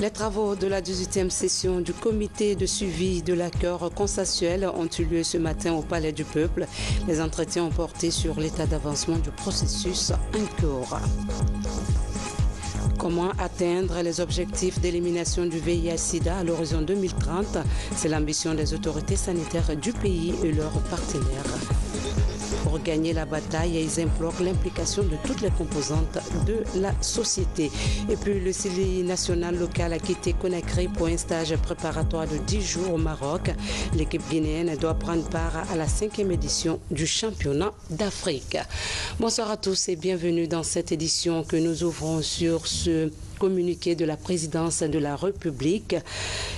Les travaux de la 18e session du comité de suivi de l'accord consensuel ont eu lieu ce matin au Palais du Peuple. Les entretiens ont porté sur l'état d'avancement du processus en cours. Comment atteindre les objectifs d'élimination du VIH-Sida à l'horizon 2030? C'est l'ambition des autorités sanitaires du pays et leurs partenaires. Pour gagner la bataille, ils implorent l'implication de toutes les composantes de la société. Et puis le CELI national local a quitté Conakry pour un stage préparatoire de 10 jours au Maroc. L'équipe guinéenne doit prendre part à la 5e édition du championnat d'Afrique. Bonsoir à tous et bienvenue dans cette édition que nous ouvrons sur ce communiqué de la présidence de la République,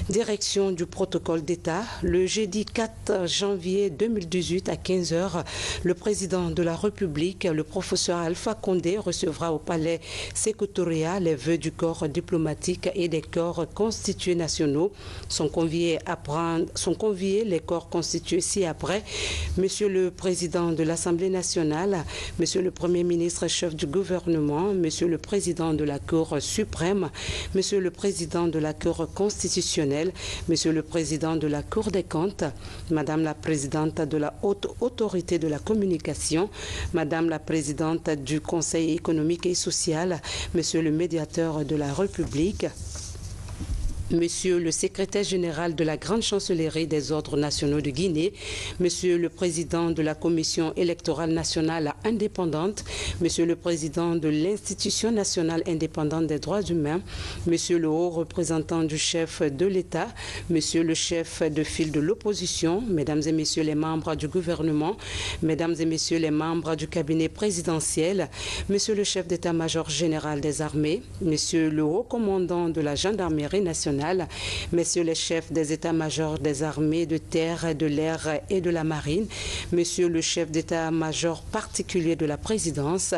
direction du protocole d'État. Le jeudi 4 janvier 2018 à 15h, le président de la République, le professeur Alpha Condé, recevra au palais Sékou Touré les vœux du corps diplomatique et des corps constitués nationaux. Sont conviés les corps constitués ci-après. Monsieur le président de l'Assemblée nationale, monsieur le Premier ministre chef du gouvernement, monsieur le président de la Cour suprême, monsieur le président de la Cour constitutionnelle, monsieur le président de la Cour des comptes, madame la présidente de la Haute Autorité de la communication, madame la présidente du Conseil économique et social, monsieur le médiateur de la République, monsieur le secrétaire général de la Grande Chancellerie des Ordres nationaux de Guinée, monsieur le président de la Commission électorale nationale indépendante, monsieur le président de l'Institution nationale indépendante des droits humains, monsieur le haut représentant du chef de l'État, monsieur le chef de file de l'opposition, mesdames et messieurs les membres du gouvernement, mesdames et messieurs les membres du cabinet présidentiel, monsieur le chef d'état-major général des armées, monsieur le haut commandant de la gendarmerie nationale, messieurs les chefs des états-majors des armées de terre, de l'air et de la marine, monsieur le chef d'état-major particulier de la présidence,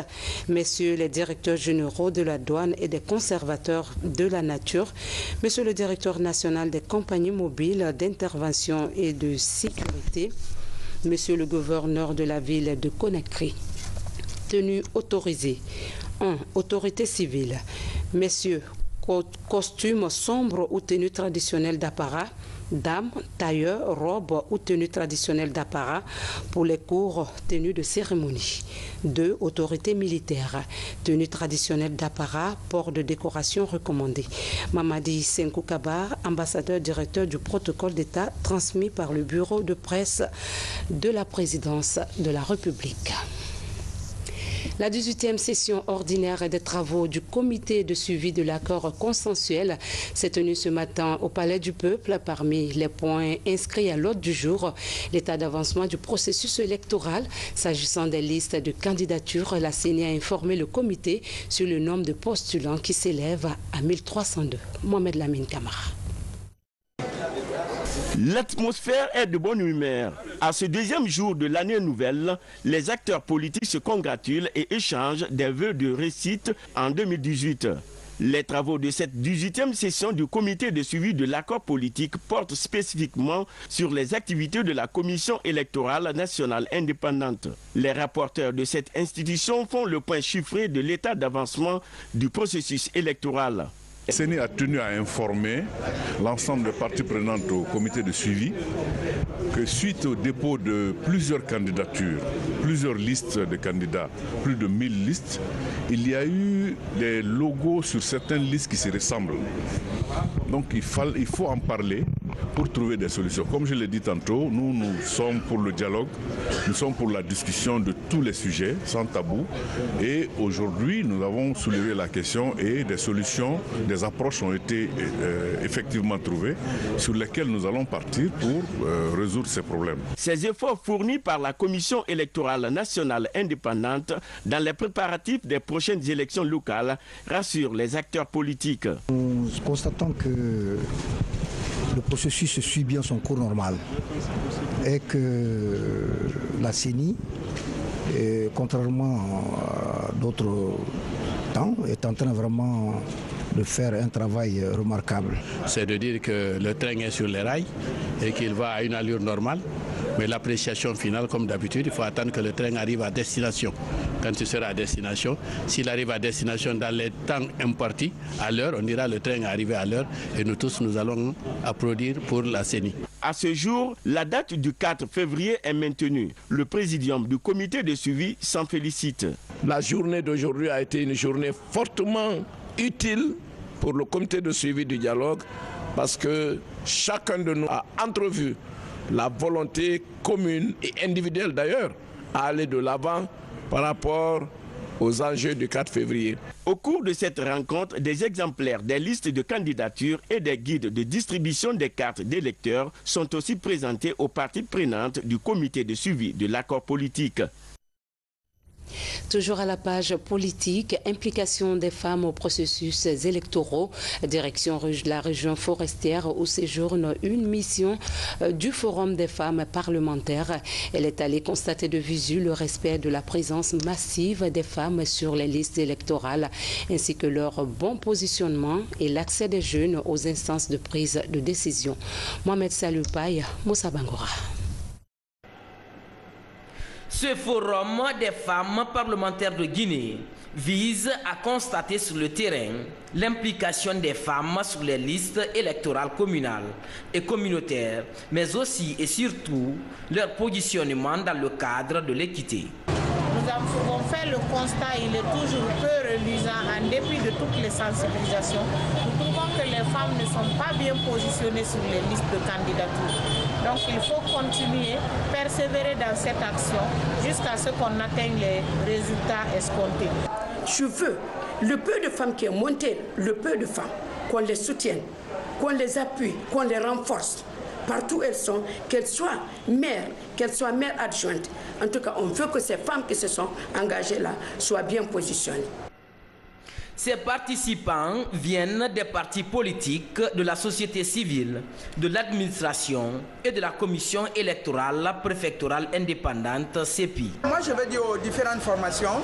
messieurs les directeurs généraux de la douane et des conservateurs de la nature, monsieur le directeur national des compagnies mobiles d'intervention et de sécurité, monsieur le gouverneur de la ville de Conakry. Tenue autorisée. 1. Autorité civile. Messieurs, costume sombre ou tenue traditionnelle d'apparat, dames, tailleur, robe ou tenue traditionnelle d'apparat pour les cours tenues de cérémonie. 2. Autorité militaire, tenue traditionnelle d'apparat, port de décoration recommandé. Mamadi Senkou Kabar, ambassadeur directeur du protocole d'État transmis par le bureau de presse de la présidence de la République. La 18e session ordinaire des travaux du comité de suivi de l'accord consensuel s'est tenue ce matin au Palais du Peuple. Parmi les points inscrits à l'ordre du jour, l'état d'avancement du processus électoral. S'agissant des listes de candidatures, la CENI a informé le comité sur le nombre de postulants qui s'élève à 1302. Mohamed Lamine Camara. L'atmosphère est de bonne humeur. À ce deuxième jour de l'année nouvelle, les acteurs politiques se congratulent et échangent des vœux de réussite en 2018. Les travaux de cette 18e session du comité de suivi de l'accord politique portent spécifiquement sur les activités de la Commission électorale nationale indépendante. Les rapporteurs de cette institution font le point chiffré de l'état d'avancement du processus électoral. La CENI a tenu à informer l'ensemble des parties prenantes au comité de suivi que suite au dépôt de plusieurs candidatures, plusieurs listes de candidats, plus de 1000 listes, il y a eu des logos sur certaines listes qui se ressemblent. Donc il faut en parler pour trouver des solutions. Comme je l'ai dit tantôt, nous sommes pour le dialogue, nous sommes pour la discussion de tous les sujets, sans tabou. Et aujourd'hui, nous avons soulevé la question et des solutions, des approches ont été effectivement trouvées sur lesquelles nous allons partir pour résoudre ces problèmes. Ces efforts fournis par la Commission électorale nationale indépendante dans les préparatifs des prochaines élections locales rassurent les acteurs politiques. Nous constatons que le processus suit bien son cours normal et que la CENI, contrairement à d'autres temps, est en train vraiment de faire un travail remarquable. C'est de dire que le train est sur les rails et qu'il va à une allure normale. Mais l'appréciation finale, comme d'habitude, il faut attendre que le train arrive à destination. Quand il sera à destination, s'il arrive à destination dans les temps impartis, à l'heure, on dira le train est arrivé à l'heure et nous tous, nous allons applaudir pour la CENI. À ce jour, la date du 4 février est maintenue. Le présidium du comité de suivi s'en félicite. La journée d'aujourd'hui a été une journée fortement utile pour le comité de suivi du dialogue parce que chacun de nous a entrevu la volonté commune et individuelle d'ailleurs à aller de l'avant par rapport aux enjeux du 4 février. Au cours de cette rencontre, des exemplaires des listes de candidatures et des guides de distribution des cartes d'électeurs sont aussi présentés aux parties prenantes du comité de suivi de l'accord politique. Toujours à la page politique, implication des femmes aux processus électoraux, direction de la région forestière où séjourne une mission du Forum des femmes parlementaires. Elle est allée constater de visu le respect de la présence massive des femmes sur les listes électorales, ainsi que leur bon positionnement et l'accès des jeunes aux instances de prise de décision. Mohamed Saloupaï, Moussa Bangora. Ce forum des femmes parlementaires de Guinée vise à constater sur le terrain l'implication des femmes sur les listes électorales communales et communautaires, mais aussi et surtout leur positionnement dans le cadre de l'équité. Nous avons fait le constat, il est toujours peu reluisant en dépit de toutes les sensibilisations. Nous trouvons que les femmes ne sont pas bien positionnées sur les listes de candidature. Donc il faut continuer, persévérer dans cette action jusqu'à ce qu'on atteigne les résultats escomptés. Je veux le peu de femmes qui est monté, le peu de femmes, qu'on les soutienne, qu'on les appuie, qu'on les renforce. Partout où elles sont, qu'elles soient mères adjointes. En tout cas, on veut que ces femmes qui se sont engagées là soient bien positionnées. Ces participants viennent des partis politiques, de la société civile, de l'administration et de la commission électorale préfectorale indépendante CEPI. Moi, je veux dire aux différentes formations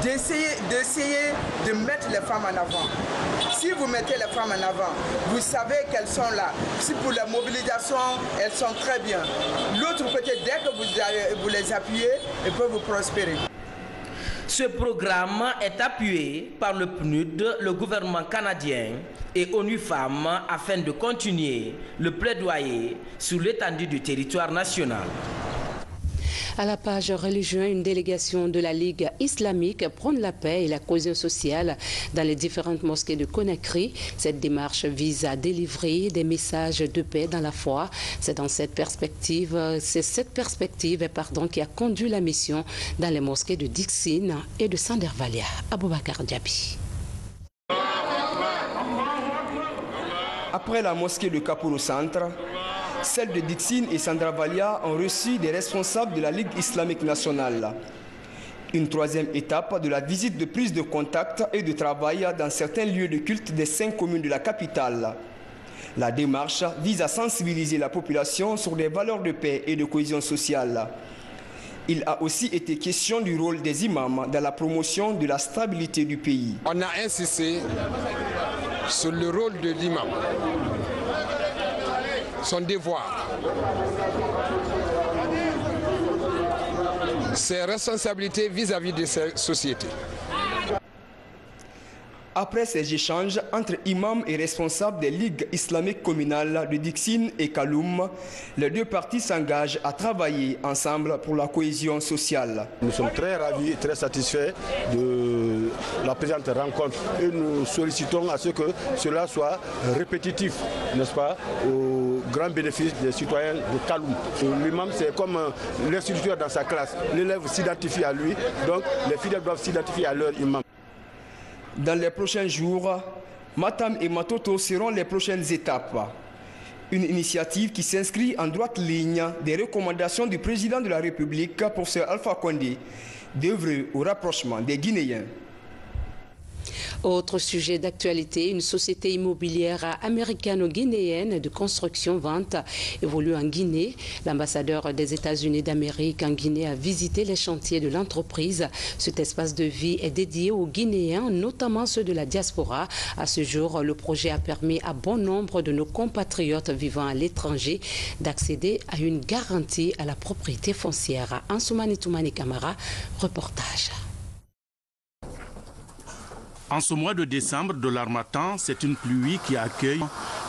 d'essayer de mettre les femmes en avant. Si vous mettez les femmes en avant, vous savez qu'elles sont là. Si pour la mobilisation, elles sont très bien. L'autre peut-être, dès que vous les appuyez, elles peuvent vous prospérer. Ce programme est appuyé par le PNUD, le gouvernement canadien et ONU Femmes afin de continuer le plaidoyer sur l'étendue du territoire national. À la page religion, une délégation de la Ligue islamique prône la paix et la cohésion sociale dans les différentes mosquées de Conakry. Cette démarche vise à délivrer des messages de paix dans la foi. C'est cette perspective qui a conduit la mission dans les mosquées de Dixine et de Sandervalia. Aboubakar Diaby. Après la mosquée de Kaporo Centre, celles de Dixine et Sandervalia ont reçu des responsables de la Ligue islamique nationale. Une troisième étape de la visite de prise de contact et de travail dans certains lieux de culte des 5 communes de la capitale. La démarche vise à sensibiliser la population sur les valeurs de paix et de cohésion sociale. Il a aussi été question du rôle des imams dans la promotion de la stabilité du pays. On a insisté sur le rôle de l'imam, son devoir, ses responsabilités vis-à-vis de cette société. Après ces échanges entre imams et responsables des ligues islamiques communales de Dixine et Kaloum, les deux parties s'engagent à travailler ensemble pour la cohésion sociale. Nous sommes très ravis et très satisfaits de la présente rencontre et nous sollicitons à ce que cela soit répétitif, n'est-ce pas, au grand bénéfice des citoyens de Kaloum. L'imam, c'est comme l'instituteur dans sa classe. L'élève s'identifie à lui, donc les fidèles doivent s'identifier à leur imam. Dans les prochains jours, Matam et Matoto seront les prochaines étapes. Une initiative qui s'inscrit en droite ligne des recommandations du président de la République, professeur Alpha Condé, d'œuvrer au rapprochement des Guinéens. Autre sujet d'actualité, une société immobilière américano-guinéenne de construction-vente évolue en Guinée. L'ambassadeur des États-Unis d'Amérique en Guinée a visité les chantiers de l'entreprise. Cet espace de vie est dédié aux Guinéens, notamment ceux de la diaspora. À ce jour, le projet a permis à bon nombre de nos compatriotes vivant à l'étranger d'accéder à une garantie à la propriété foncière. Ansoumani Toumani Kamara, reportage. En ce mois de décembre de l'Harmattan, c'est une pluie qui accueille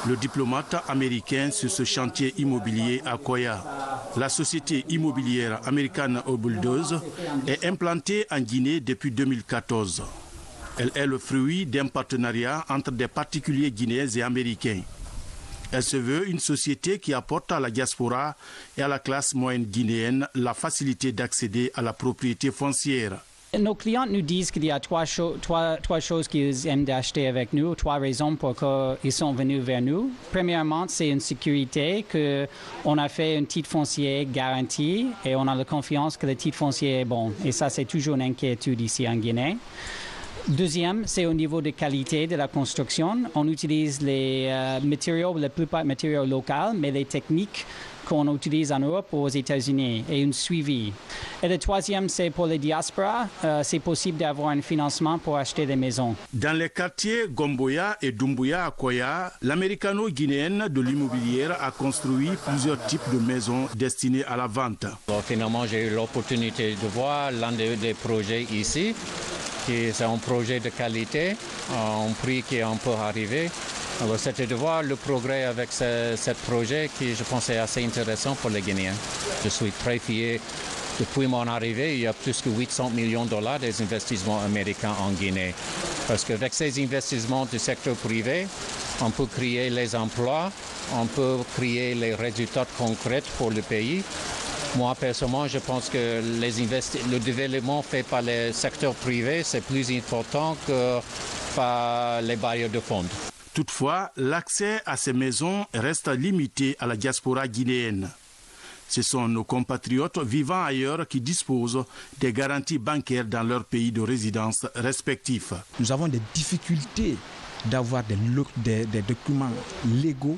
le diplomate américain sur ce chantier immobilier à Koya. La société immobilière américaine Bulldoze est implantée en Guinée depuis 2014. Elle est le fruit d'un partenariat entre des particuliers guinéens et américains. Elle se veut une société qui apporte à la diaspora et à la classe moyenne guinéenne la facilité d'accéder à la propriété foncière. Nos clients nous disent qu'il y a trois choses qu'ils aiment d'acheter avec nous, trois raisons pour qu'ils sont venus vers nous. Premièrement, c'est une sécurité, qu'on a fait un titre foncier garanti et on a la confiance que le titre foncier est bon. Et ça, c'est toujours une inquiétude ici en Guinée. Deuxième, c'est au niveau de qualité de la construction. On utilise les matériaux, la plupart matériaux locaux, mais les techniques qu'on utilise en Europe ou aux États-Unis et un suivi. Et le troisième, c'est pour les diasporas. C'est possible d'avoir un financement pour acheter des maisons. Dans les quartiers Gomboya et Doumbouya à Koya, l'américano-guinéenne de l'immobilière a construit plusieurs types de maisons destinées à la vente. Bon, finalement, j'ai eu l'opportunité de voir l'un des projets ici. C'est un projet de qualité, un prix qui est un peu arrivé. Alors, c'était de voir le progrès avec ce projet qui, je pense, est assez intéressant pour les Guinéens. Je suis très fier. Depuis mon arrivée, il y a plus que 800 millions de dollars des investissements américains en Guinée. Parce qu'avec ces investissements du secteur privé, on peut créer les emplois, on peut créer les résultats concrets pour le pays. Moi, personnellement, je pense que le développement fait par le secteur privé, c'est plus important que par les bailleurs de fonds. Toutefois, l'accès à ces maisons reste limité à la diaspora guinéenne. Ce sont nos compatriotes vivant ailleurs qui disposent des garanties bancaires dans leur pays de résidence respectifs. Nous avons des difficultés d'avoir des documents légaux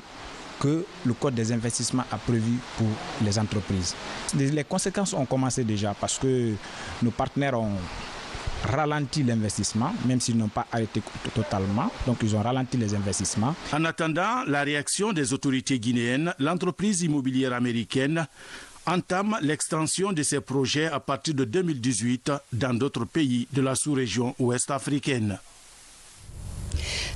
que le Code des investissements a prévu pour les entreprises. Les conséquences ont commencé déjà parce que nos partenaires ont ralenti l'investissement, même s'ils n'ont pas arrêté totalement. Donc, ils ont ralenti les investissements. En attendant la réaction des autorités guinéennes, l'entreprise immobilière américaine entame l'extension de ses projets à partir de 2018 dans d'autres pays de la sous-région ouest africaine.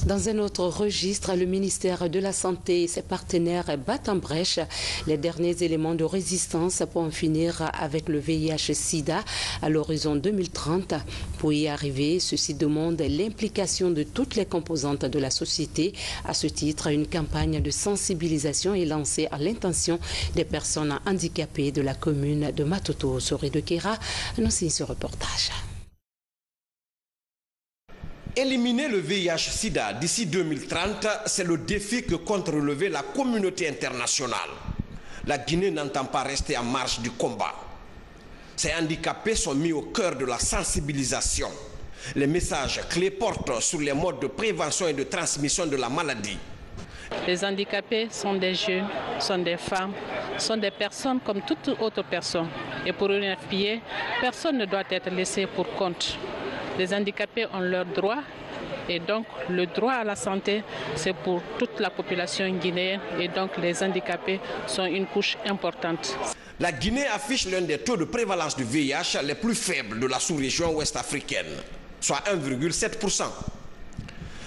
Dans un autre registre, le ministère de la Santé et ses partenaires battent en brèche les derniers éléments de résistance pour en finir avec le VIH-Sida à l'horizon 2030. Pour y arriver, ceci demande l'implication de toutes les composantes de la société. À ce titre, une campagne de sensibilisation est lancée à l'intention des personnes handicapées de la commune de Matoto. Sori de Kera nous signe ce reportage. Éliminer le VIH-Sida d'ici 2030, c'est le défi que compte relever la communauté internationale. La Guinée n'entend pas rester en marge du combat. Ces handicapés sont mis au cœur de la sensibilisation. Les messages clés portent sur les modes de prévention et de transmission de la maladie. Les handicapés sont des jeunes, sont des femmes, sont des personnes comme toute autre personne. Et pour une FPA, personne ne doit être laissé pour compte. Les handicapés ont leurs droits et donc le droit à la santé, c'est pour toute la population guinéenne et donc les handicapés sont une couche importante. La Guinée affiche l'un des taux de prévalence du VIH les plus faibles de la sous-région ouest africaine, soit 1,7%.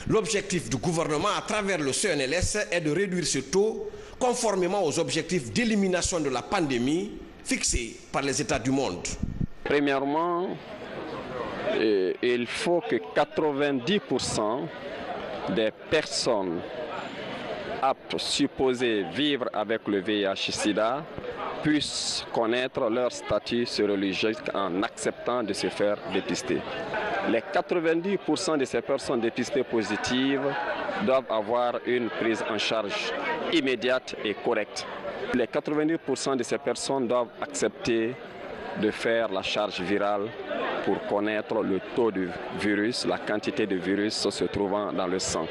L'objectif du gouvernement à travers le CNLS est de réduire ce taux conformément aux objectifs d'élimination de la pandémie fixés par les États du monde. Premièrement, il faut que 90% des personnes aptes supposées vivre avec le VIH-Sida puissent connaître leur statut sérologique en acceptant de se faire dépister. Les 90% de ces personnes dépistées positives doivent avoir une prise en charge immédiate et correcte. Les 90% de ces personnes doivent accepter de faire la charge virale pour connaître le taux de virus, la quantité de virus se trouvant dans le sang.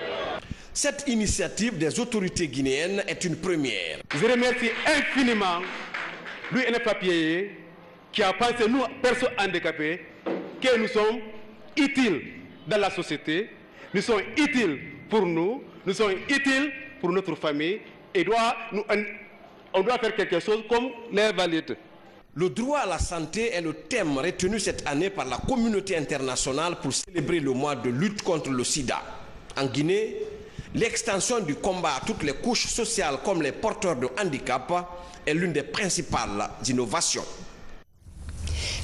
Cette initiative des autorités guinéennes est une première. Je remercie infiniment lui et les papiers qui a pensé, nous, personnes handicapées, que nous sommes utiles dans la société, nous sommes utiles pour nous sommes utiles pour notre famille et on doit faire quelque chose comme les valides. Le droit à la santé est le thème retenu cette année par la communauté internationale pour célébrer le mois de lutte contre le sida. En Guinée, l'extension du combat à toutes les couches sociales comme les porteurs de handicap est l'une des principales innovations.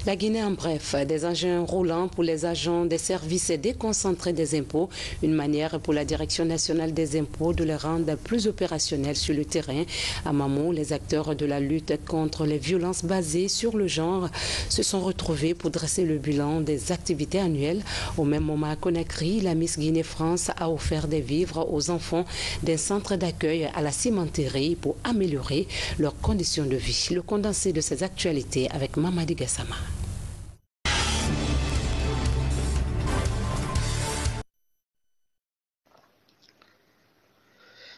La Guinée en bref, des engins roulants pour les agents des services déconcentrés des impôts, une manière pour la Direction nationale des impôts de les rendre plus opérationnels sur le terrain. À Mamou, les acteurs de la lutte contre les violences basées sur le genre se sont retrouvés pour dresser le bilan des activités annuelles. Au même moment à Conakry, la Miss Guinée-France a offert des vivres aux enfants d'un centre d'accueil à la cimenterie pour améliorer leurs conditions de vie. Le condensé de ces actualités avec Mamadi Gassama.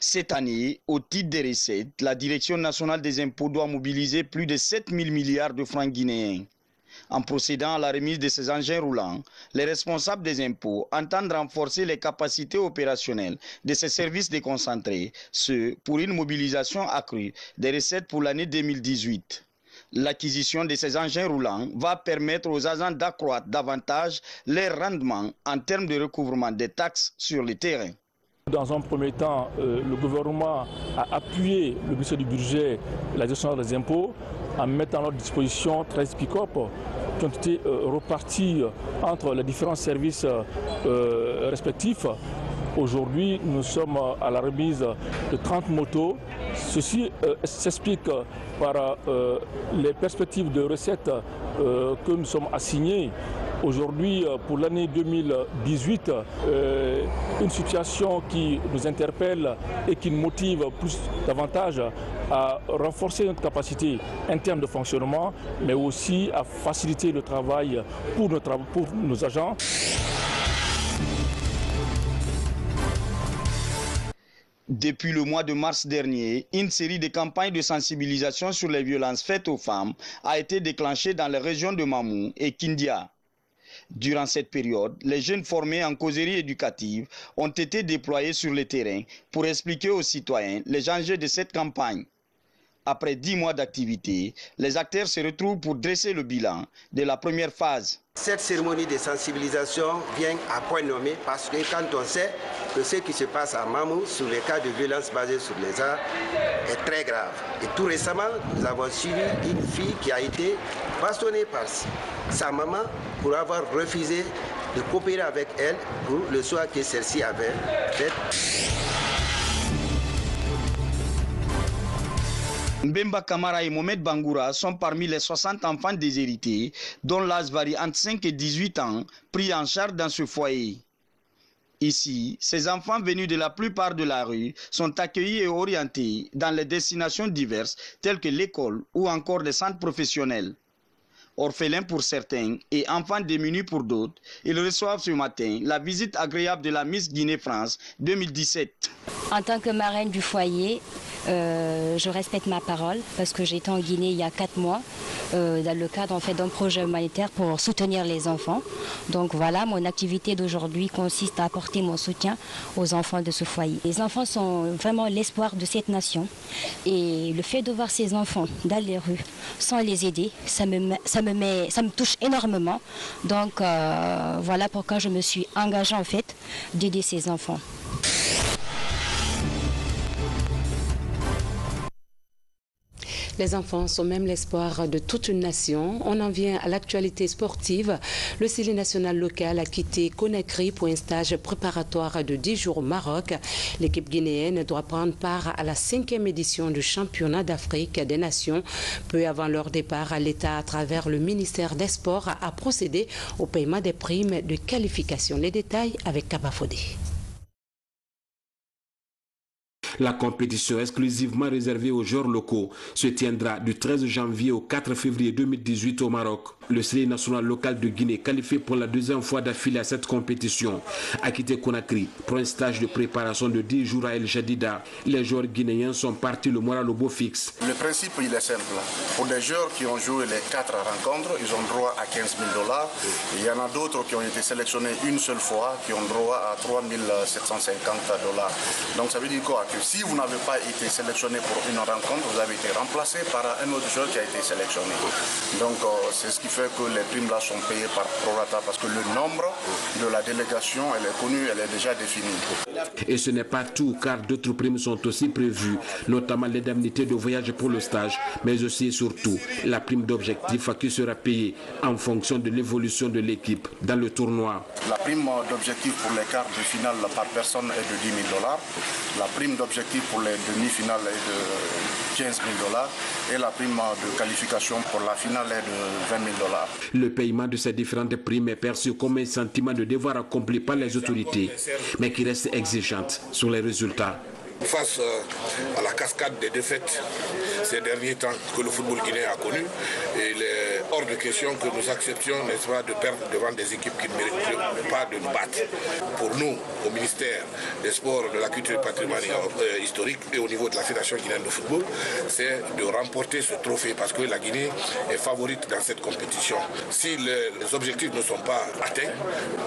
Cette année, au titre des recettes, la Direction nationale des impôts doit mobiliser plus de 7 000 milliards de francs guinéens. En procédant à la remise de ces engins roulants, les responsables des impôts entendent renforcer les capacités opérationnelles de ces services déconcentrés, ce pour une mobilisation accrue des recettes pour l'année 2018. L'acquisition de ces engins roulants va permettre aux agents d'accroître davantage leur rendement en termes de recouvrement des taxes sur le terrain. Dans un premier temps, le gouvernement a appuyé le ministère du Budget, la gestion des impôts, en mettant à leur disposition 13 pick-up qui ont été repartis entre les différents services respectifs. Aujourd'hui, nous sommes à la remise de 30 motos. Ceci s'explique par les perspectives de recettes que nous sommes assignés. Aujourd'hui, pour l'année 2018, une situation qui nous interpelle et qui nous motive davantage à renforcer notre capacité interne de fonctionnement, mais aussi à faciliter le travail pour nos agents. Depuis le mois de mars dernier, une série de campagnes de sensibilisation sur les violences faites aux femmes a été déclenchée dans les régions de Mamou et Kindia. Durant cette période, les jeunes formés en causerie éducative ont été déployés sur le terrain pour expliquer aux citoyens les enjeux de cette campagne. Après 10 mois d'activité, les acteurs se retrouvent pour dresser le bilan de la première phase. Cette cérémonie de sensibilisation vient à point nommé parce que quand on sait que ce qui se passe à Mamou sur les cas de violence basée sur les arts est très grave. Et tout récemment, nous avons suivi une fille qui a été bastonnée par sa maman pour avoir refusé de coopérer avec elle pour le choix que celle-ci avait fait. Mbemba Kamara et Mohamed Bangoura sont parmi les 60 enfants déshérités, dont l'âge varie entre 5 et 18 ans, pris en charge dans ce foyer. Ici, ces enfants venus de la plupart de la rue sont accueillis et orientés dans les destinations diverses, telles que l'école ou encore des centres professionnels. Orphelins pour certains et enfants démunis pour d'autres, ils reçoivent ce matin la visite agréable de la Miss Guinée-France 2017. En tant que marraine du foyer, je respecte ma parole parce que j'étais en Guinée il y a 4 mois dans le cadre d'un projet humanitaire pour soutenir les enfants. Donc voilà, mon activité d'aujourd'hui consiste à apporter mon soutien aux enfants de ce foyer. Les enfants sont vraiment l'espoir de cette nation et le fait de voir ces enfants dans les rues sans les aider, ça me touche énormément. Donc voilà pourquoi je me suis engagée en fait d'aider ces enfants. Les enfants sont même l'espoir de toute une nation. On en vient à l'actualité sportive. Le Sili national local a quitté Conakry pour un stage préparatoire de 10 jours au Maroc. L'équipe guinéenne doit prendre part à la 5e édition du championnat d'Afrique des Nations. Peu avant leur départ, l'État, à travers le ministère des Sports, a procédé au paiement des primes de qualification. Les détails avec Kaba Fodé. La compétition exclusivement réservée aux joueurs locaux se tiendra du 13 janvier au 4 février 2018 au Maroc. Le sélectionneur national local de Guinée, qualifié pour la deuxième fois d'affilée à cette compétition, a quitté Conakry pour un stage de préparation de 10 jours à El Jadida. Les joueurs guinéens sont partis le moral au beau fixe. Le principe, il est simple. Pour les joueurs qui ont joué les 4 rencontres, ils ont droit à 15 000 $. Il y en a d'autres qui ont été sélectionnés une seule fois, qui ont droit à 3 750 $. Donc ça veut dire quoi? Que si vous n'avez pas été sélectionné pour une rencontre, vous avez été remplacé par un autre joueur qui a été sélectionné. Donc c'est ce qui fait que les primes là sont payées par prorata parce que le nombre de la délégation, elle est connue, elle est déjà définie. Et ce n'est pas tout, car d'autres primes sont aussi prévues, notamment l'indemnité de voyage pour le stage, mais aussi et surtout la prime d'objectif qui sera payée en fonction de l'évolution de l'équipe dans le tournoi. La prime d'objectif pour les quarts de finale par personne est de 10 000 $. La prime d'objectif pour les demi-finales est de 15 000 $ et la prime de qualification pour la finale est de 20 000 $. Le paiement de ces différentes primes est perçu comme un sentiment de devoir accompli par les autorités, mais qui reste exigeante sur les résultats. Face à la cascade des défaites ces derniers temps que le football guinéen a connu, il est hors de question que nous acceptions, n'est-ce pas, de perdre devant des équipes qui ne méritent pas de nous battre. Pour nous, au ministère des Sports, de la Culture et du Patrimoine historique et au niveau de la Fédération guinéenne de football, c'est de remporter ce trophée parce que la Guinée est favorite dans cette compétition. Si les objectifs ne sont pas atteints,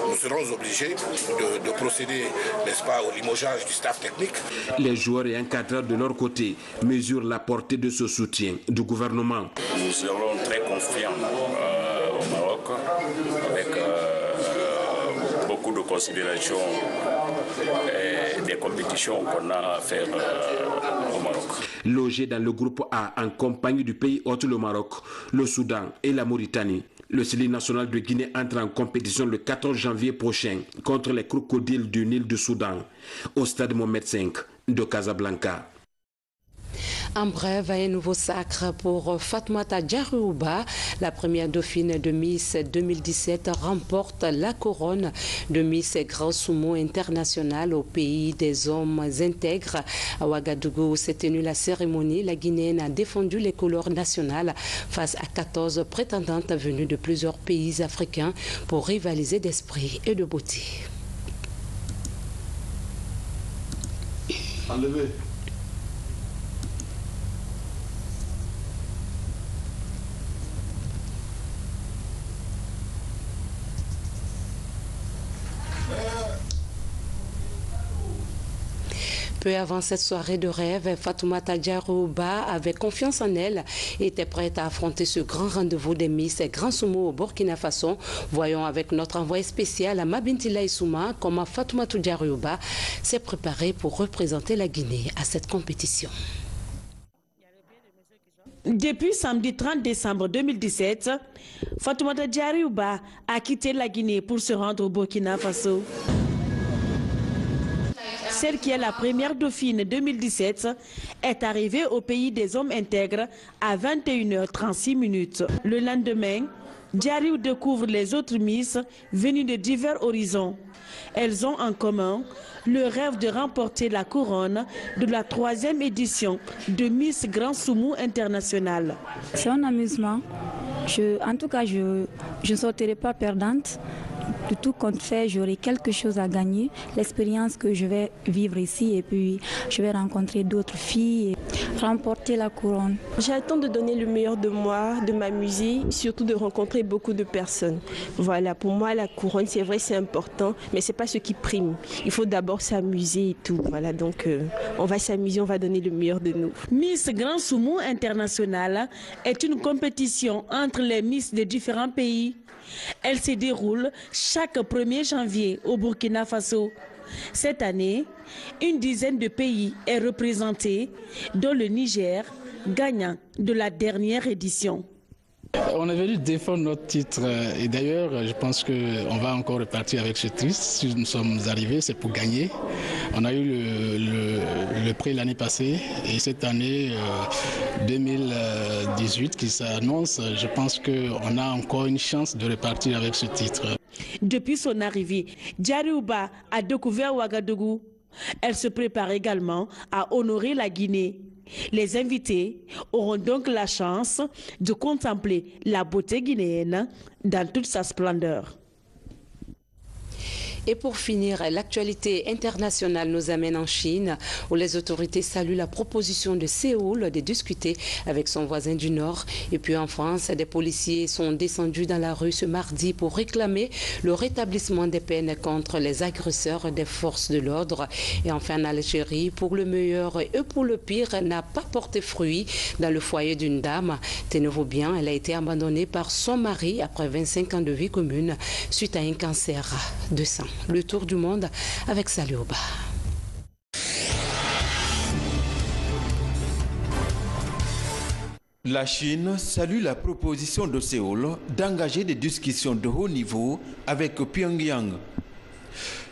nous serons obligés de procéder, n'est-ce pas, au limogeage du staff technique. Les joueurs et encadreurs de leur côté mesurent la portée de ce soutien du gouvernement. Nous serons très confiants au Maroc avec beaucoup de considération et des compétitions qu'on a à faire au Maroc. Logé dans le groupe A en compagnie du pays hôte, le Maroc, le Soudan et la Mauritanie, le sélectionneur national de Guinée entre en compétition le 14 janvier prochain contre les crocodiles du Nil du Soudan au stade Mohamed V de Casablanca. En bref, un nouveau sacre pour Fatoumata Diarouba. La première dauphine de Miss 2017 remporte la couronne de Miss Grand Sumo International au pays des hommes intègres. À Ouagadougou s'est tenue la cérémonie. La Guinéenne a défendu les couleurs nationales face à 14 prétendantes venues de plusieurs pays africains pour rivaliser d'esprit et de beauté. Enlevez. Peu avant cette soirée de rêve, Fatoumata Diarouba avait confiance en elle et était prête à affronter ce grand rendez-vous des Miss Grand Sumo au Burkina Faso. Voyons avec notre envoyé spécial à Mabintila Issouma comment Fatoumata Diarouba s'est préparée pour représenter la Guinée à cette compétition. Depuis samedi 30 décembre 2017, Fatoumata Diarouba a quitté la Guinée pour se rendre au Burkina Faso. Celle qui est la première dauphine 2017 est arrivée au pays des hommes intègres à 21h36. Le lendemain, Diarou découvre les autres Miss venues de divers horizons. Elles ont en commun le rêve de remporter la couronne de la 3e édition de Miss Grand Sumo International. C'est un amusement. En tout cas, je ne sortirai pas perdante. De tout compte fait, j'aurai quelque chose à gagner, l'expérience que je vais vivre ici et puis je vais rencontrer d'autres filles et remporter la couronne. J'attends de donner le meilleur de moi, de m'amuser, surtout de rencontrer beaucoup de personnes. Voilà, pour moi la couronne, c'est vrai, c'est important, mais c'est pas ce qui prime. Il faut d'abord s'amuser et tout. Voilà, donc on va s'amuser, on va donner le meilleur de nous. Miss Grand Sumo International est une compétition entre les Miss de différents pays. Elle se déroule chaque 1er janvier au Burkina Faso. Cette année, une dizaine de pays est représenté, dont le Niger, gagnant de la dernière édition. On est venu défendre notre titre et d'ailleurs je pense qu'on va encore repartir avec ce titre. Si nous sommes arrivés, c'est pour gagner. On a eu le prix l'année passée et cette année 2018 qui s'annonce, je pense qu'on a encore une chance de repartir avec ce titre. Depuis son arrivée, Diarouba a découvert Ouagadougou Elle se prépare également à honorer la Guinée. Les invités auront donc la chance de contempler la beauté guinéenne dans toute sa splendeur. Et pour finir, l'actualité internationale nous amène en Chine, où les autorités saluent la proposition de Séoul de discuter avec son voisin du Nord. Et puis en France, des policiers sont descendus dans la rue ce mardi pour réclamer le rétablissement des peines contre les agresseurs des forces de l'ordre. Et enfin en Algérie, pour le meilleur et pour le pire, n'a pas porté fruit dans le foyer d'une dame. Tenez-vous bien, elle a été abandonnée par son mari après 25 ans de vie commune suite à un cancer de sein. Le tour du monde avec Salioba. La Chine salue la proposition de Séoul d'engager des discussions de haut niveau avec Pyongyang.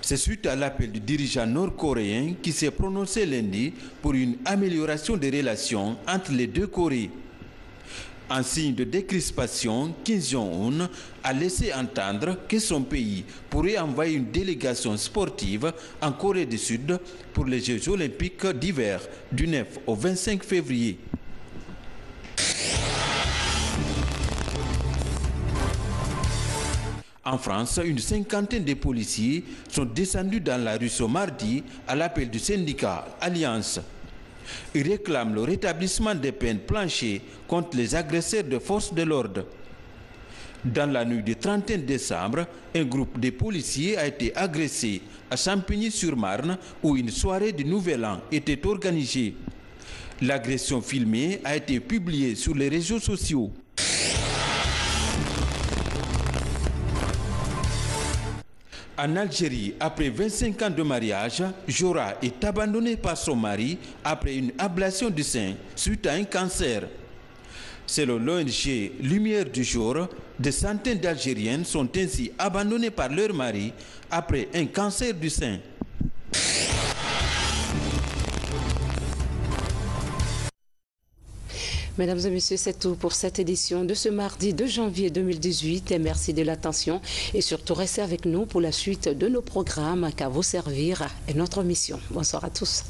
C'est suite à l'appel du dirigeant nord-coréen qui s'est prononcé lundi pour une amélioration des relations entre les deux Corées. En signe de décrispation, Kim Jong-un a laissé entendre que son pays pourrait envoyer une délégation sportive en Corée du Sud pour les Jeux olympiques d'hiver du 9 au 25 février. En France, une cinquantaine de policiers sont descendus dans la rue ce mardi à l'appel du syndicat Alliance. Ils réclament le rétablissement des peines planchées contre les agresseurs de forces de l'ordre. Dans la nuit du 31 décembre, un groupe de policiers a été agressé à Champigny-sur-Marne où une soirée du Nouvel An était organisée. L'agression filmée a été publiée sur les réseaux sociaux. En Algérie, après 25 ans de mariage, Jora est abandonnée par son mari après une ablation du sein suite à un cancer. Selon l'ONG Lumière du Jour, des centaines d'Algériennes sont ainsi abandonnées par leur mari après un cancer du sein. Mesdames et messieurs, c'est tout pour cette édition de ce mardi 2 janvier 2018. Et merci de l'attention et surtout restez avec nous pour la suite de nos programmes qu'à vous servir est notre mission. Bonsoir à tous.